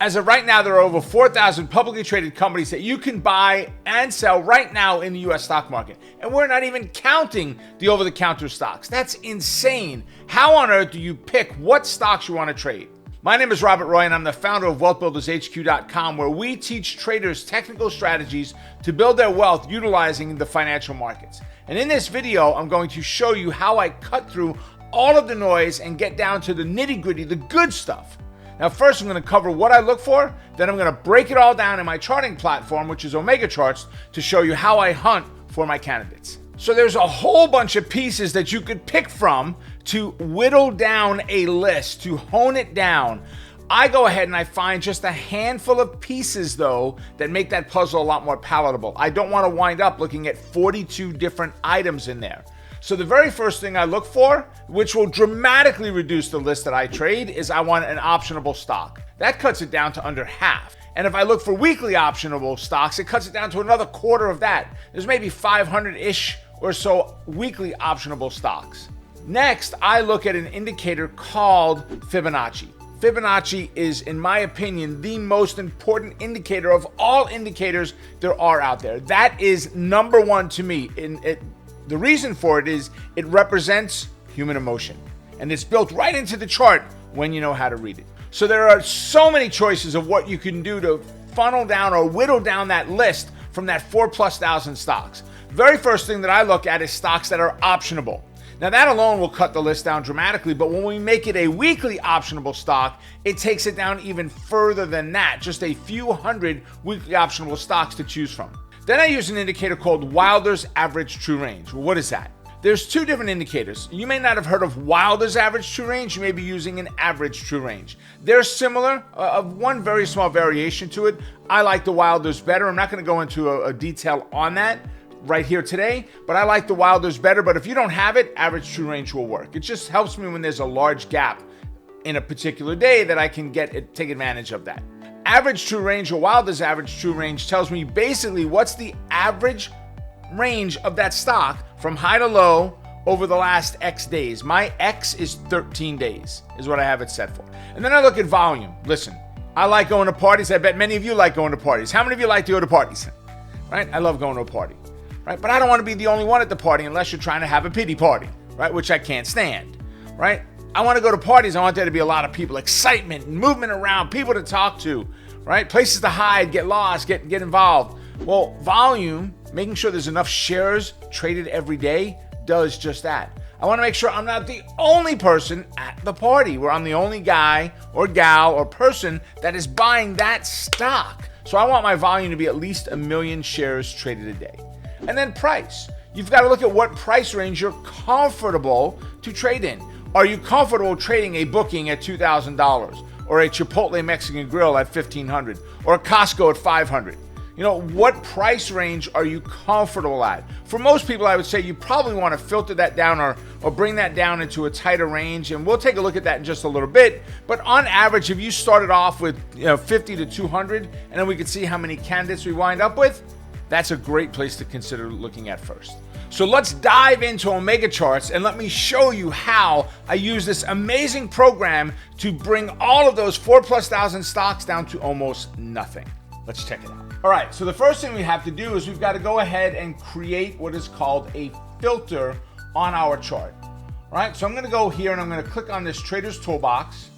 As of right now, there are over 4,000 publicly traded companies that you can buy and sell right now in the US stock market. And we're not even counting the over-the-counter stocks. That's insane. How on earth do you pick what stocks you want to trade? My name is Robert Roy, and I'm the founder of WealthBuildersHQ.com, where we teach traders technical strategies to build their wealth utilizing the financial markets. And in this video, I'm going to show you how I cut through all of the noise and get down to the nitty-gritty, the good stuff. Now, first, I'm going to cover what I look for. Then I'm going to break it all down in my charting platform, which is Omega Charts, to show you how I hunt for my candidates. So there's a whole bunch of pieces that you could pick from to whittle down a list, to hone it down. I go ahead and I find just a handful of pieces, though, that make that puzzle a lot more palatable. I don't want to wind up looking at 42 different items in there. So the very first thing I look for, which will dramatically reduce the list that I trade, is I want an optionable stock. That cuts it down to under half. And if I look for weekly optionable stocks, it cuts it down to another quarter of that. There's maybe 500-ish or so weekly optionable stocks. Next, I look at an indicator called Fibonacci. Fibonacci is, in my opinion, the most important indicator of all indicators there are out there. That is number one to me. The reason for it is it represents human emotion, and it's built right into the chart when you know how to read it. So there are so many choices of what you can do to funnel down or whittle down that list from that 4,000+ stocks. Very first thing that I look at is stocks that are optionable. Now that alone will cut the list down dramatically, but when we make it a weekly optionable stock, it takes it down even further than that, just a few hundred weekly optionable stocks to choose from. Then I use an indicator called Wilder's Average True Range. Well, what is that? There's two different indicators. You may not have heard of Wilder's Average True Range. You may be using an Average True Range. They're similar, of one very small variation to it. I like the Wilder's better. I'm not going to go into a detail on that right here today, but I like the Wilder's better. But if you don't have it, Average True Range will work. It just helps me when there's a large gap in a particular day that I can take advantage of that. Average True Range, or Wilder's Average True Range, tells me basically what's the average range of that stock from high to low over the last X days. My X is 13 days, is what I have it set for. And then I look at volume. Listen, I like going to parties. I bet many of you like going to parties. How many of you like to go to parties? Right? I love going to a party. Right? But I don't want to be the only one at the party unless you're trying to have a pity party, right? Which I can't stand, right? I want to go to parties. I want there to be a lot of people, excitement, movement around, people to talk to, right? Places to hide, get lost, get involved. Well, volume, making sure there's enough shares traded every day, does just that. I want to make sure I'm not the only person at the party, where I'm the only guy or gal or person that is buying that stock. So I want my volume to be at least 1 million shares traded a day. And then price. You've got to look at what price range you're comfortable to trade in. Are you comfortable trading a booking at $2,000, or a Chipotle Mexican Grill at $1,500, or a Costco at $500? You know, what price range are you comfortable at? For most people, I would say you probably want to filter that down or bring that down into a tighter range, and we'll take a look at that in just a little bit. But on average, if you started off with 50 to 200, and then we could see how many candidates we wind up with, that's a great place to consider looking at first. So let's dive into Omega Charts and let me show you how I use this amazing program to bring all of those 4,000+ stocks down to almost nothing. Let's check it out. All right, so the first thing we have to do is we've got to go ahead and create what is called a filter on our chart. All right, so I'm going to go here and I'm going to click on this Trader's Toolbox,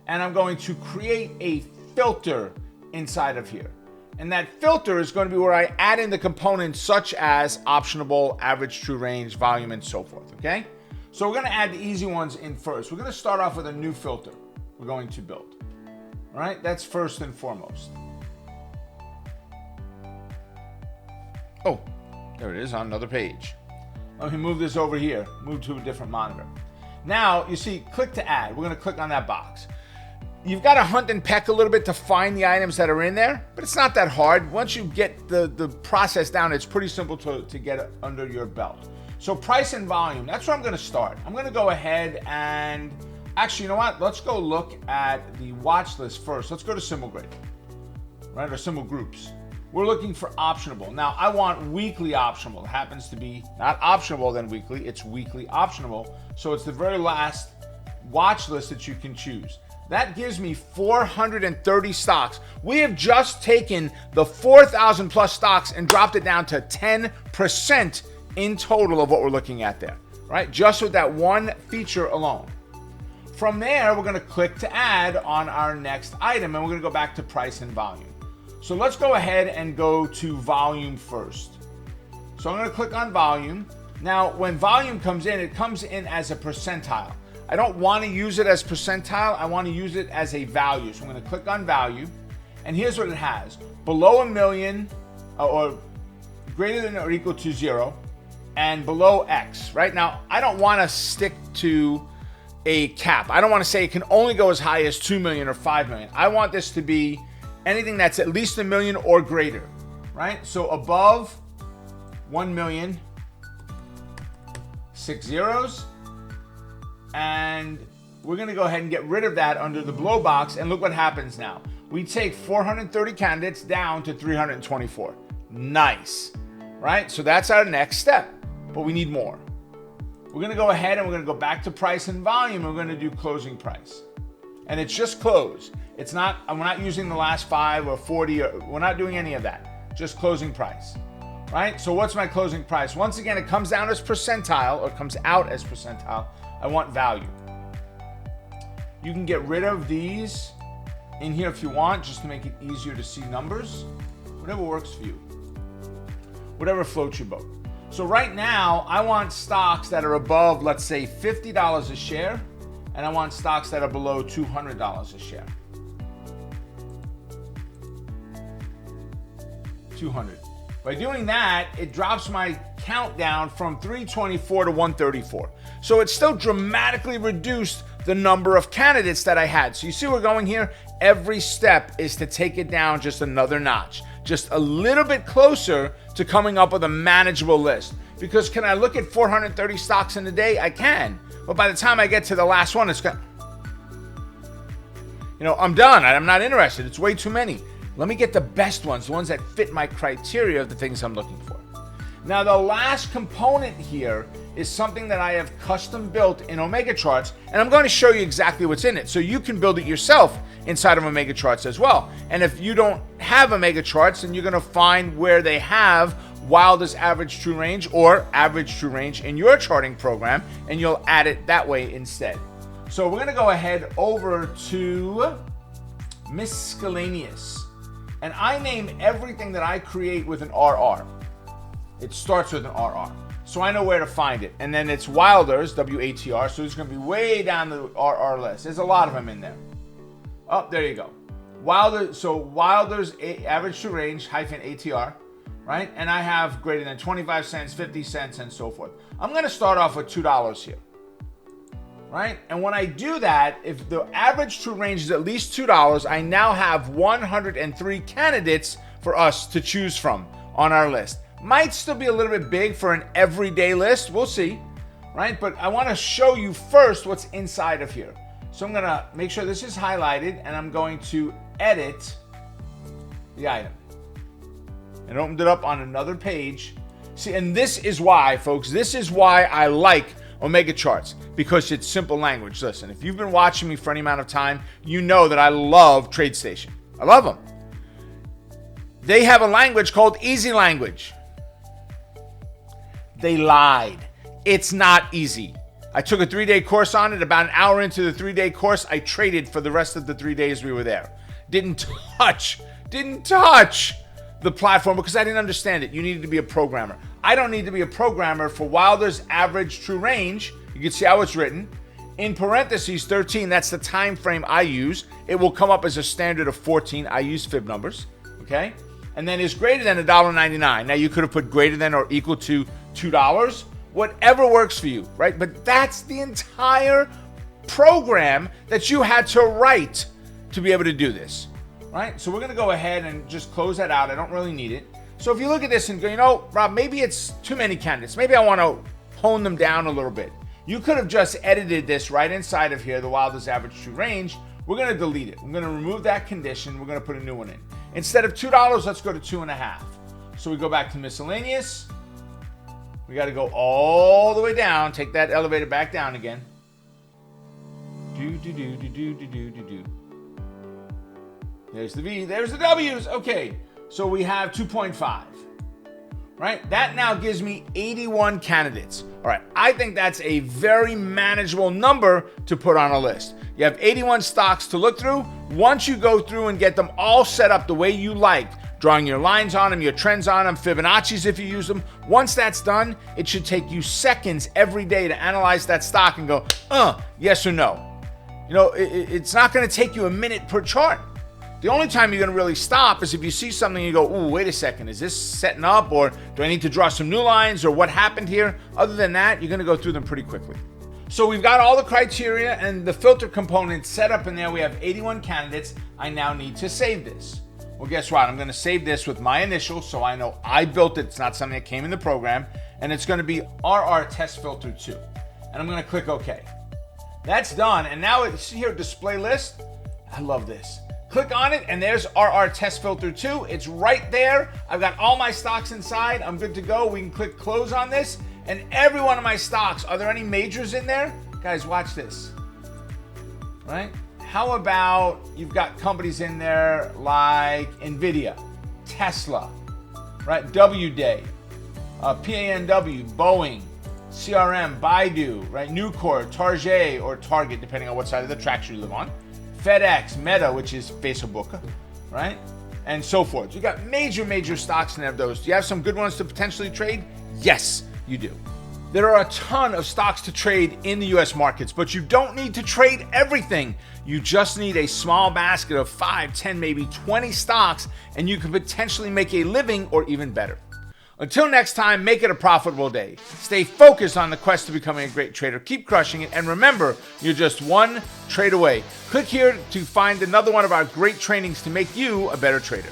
and I'm going to create a filter inside of here. And that filter is going to be where I add in the components such as optionable, average true range, volume, and so forth, okay? So we're going to add the easy ones in first. We're going to start off with a new filter we're going to build. All right, that's first and foremost. Oh, there it is on another page. Let me move this over here, move to a different monitor. Now, you see, click to add. We're going to click on that box. You've got to hunt and peck a little bit to find the items that are in there, but it's not that hard. Once you get the process down, it's pretty simple to get it under your belt. So price and volume, that's where I'm going to start. I'm going to go ahead and, actually, you know what? Let's go look at the watch list first. Let's go to symbol grid, right, or symbol groups. We're looking for optionable. Now, I want weekly optionable. It happens to be not optionable then weekly, it's weekly optionable. So it's the very last watch list that you can choose. That gives me 430 stocks. We have just taken the 4,000 plus stocks and dropped it down to 10% in total of what we're looking at there, right? Just with that one feature alone. From there, we're going to click to add on our next item, and we're going to go back to price and volume. So let's go ahead and go to volume first. So I'm going to click on volume. Now, when volume comes in, it comes in as a percentile. I don't want to use it as percentile. I want to use it as a value. So I'm going to click on value, and here's what it has. Below a million, or greater than or equal to 0, and below X. Right now, I don't want to stick to a cap. I don't want to say it can only go as high as 2 million or 5 million. I want this to be anything that's at least a million or greater, right? So above 1 million, 6 zeros, and we're going to go ahead and get rid of that under the below box, and look what happens now. We take 430 candidates down to 324. Nice, right? So that's our next step, but we need more. We're going to go ahead and we're going to go back to price and volume. We're going to do closing price, and it's just close. It's not, we're not using the last 5 or 40, we're not doing any of that. Just closing price, right? So what's my closing price? Once again, it comes down as percentile, or comes out as percentile. I want value. You can get rid of these in here if you want, just to make it easier to see numbers. Whatever works for you. Whatever floats your boat. So right now, I want stocks that are above, let's say, $50 a share, and I want stocks that are below $200 a share. 200. By doing that, it drops my count down from 324 to 134. So it still dramatically reduced the number of candidates that I had. So you see where we're going here? Every step is to take it down just another notch, just a little bit closer to coming up with a manageable list. Because can I look at 430 stocks in a day? I can. But by the time I get to the last one, it's I'm done. I'm not interested. It's way too many. Let me get the best ones, the ones that fit my criteria of the things I'm looking for. Now, the last component here is something that I have custom built in Omega Charts, and I'm going to show you exactly what's in it, so you can build it yourself inside of Omega Charts as well. And if you don't have Omega Charts, then you're going to find where they have Wilder's average true range or average true range in your charting program, and you'll add it that way instead. So we're going to go ahead over to miscellaneous, and I name everything that I create with an RR. It starts with an RR. So I know where to find it. And then it's Wilder's, WATR, so it's going to be way down the RR list. There's a lot of them in there. Oh, there you go. Wilder's average true range hyphen ATR, right? And I have greater than 25 cents, 50 cents, and so forth. I'm going to start off with $2 here, right? And when I do that, if the average true range is at least $2, I now have 103 candidates for us to choose from on our list. Might still be a little bit big for an everyday list. We'll see, right? But I want to show you first what's inside of here. So I'm going to make sure this is highlighted, and I'm going to edit the item. And opened it up on another page. See, and this is why, folks, this is why I like Omega Charts, because it's simple language. Listen, if you've been watching me for any amount of time, you know that I love TradeStation. I love them. They have a language called Easy Language. They lied. It's not easy. I took a 3-day course on it. About an hour into the 3-day course, I traded for the rest of the 3 days we were there. Didn't touch the platform because I didn't understand it. You needed to be a programmer. I don't need to be a programmer for Wilder's average true range. You can see how it's written. In parentheses 13, that's the time frame I use. It will come up as a standard of 14. I use fib numbers, okay? And then is greater than $1.99. Now you could have put greater than or equal to $2, whatever works for you, right? But that's the entire program that you had to write to be able to do this, right? So we're going to go ahead and just close that out. I don't really need it. So if you look at this and go, Rob, maybe it's too many candidates. Maybe I want to hone them down a little bit. You could have just edited this right inside of here, the Wilder's average true range. We're going to delete it. I'm going to remove that condition. We're going to put a new one in. Instead of $2, let's go to 2.5. So we go back to miscellaneous. We got to go all the way down. Take that elevator back down again. There's the V, there's the W's. Okay, so we have 2.5, right? That now gives me 81 candidates. All right, I think that's a very manageable number to put on a list. You have 81 stocks to look through. Once you go through and get them all set up the way you liked, drawing your lines on them, your trends on them, Fibonacci's if you use them. Once that's done, it should take you seconds every day to analyze that stock and go, yes or no. You know, it's not going to take you a minute per chart. The only time you're going to really stop is if you see something and you go, ooh, wait a second, is this setting up, or do I need to draw some new lines, or what happened here? Other than that, you're going to go through them pretty quickly. So we've got all the criteria and the filter components set up in there. We have 81 candidates. I now need to save this. Well, guess what? I'm going to save this with my initials so I know I built it. It's not something that came in the program. And it's going to be RR Test Filter 2. And I'm going to click OK. That's done. And now it's here, display list. I love this. Click on it, and there's RR Test Filter 2. It's right there. I've got all my stocks inside. I'm good to go. We can click close on this. And every one of my stocks, are there any majors in there? Guys, watch this. Right? How about you've got companies in there like NVIDIA, Tesla, right? WDay, PANW, Boeing, CRM, Baidu, right? Nucor, Target or Target, depending on what side of the tracks you live on. FedEx, Meta, which is Facebook, right? And so forth. You got major stocks in there of those. Do you have some good ones to potentially trade? Yes, you do. There are a ton of stocks to trade in the US markets, but you don't need to trade everything. You just need a small basket of 5, 10, maybe 20 stocks, and you can potentially make a living or even better. Until next time, make it a profitable day. Stay focused on the quest to becoming a great trader. Keep crushing it, and remember, you're just one trade away. Click here to find another one of our great trainings to make you a better trader.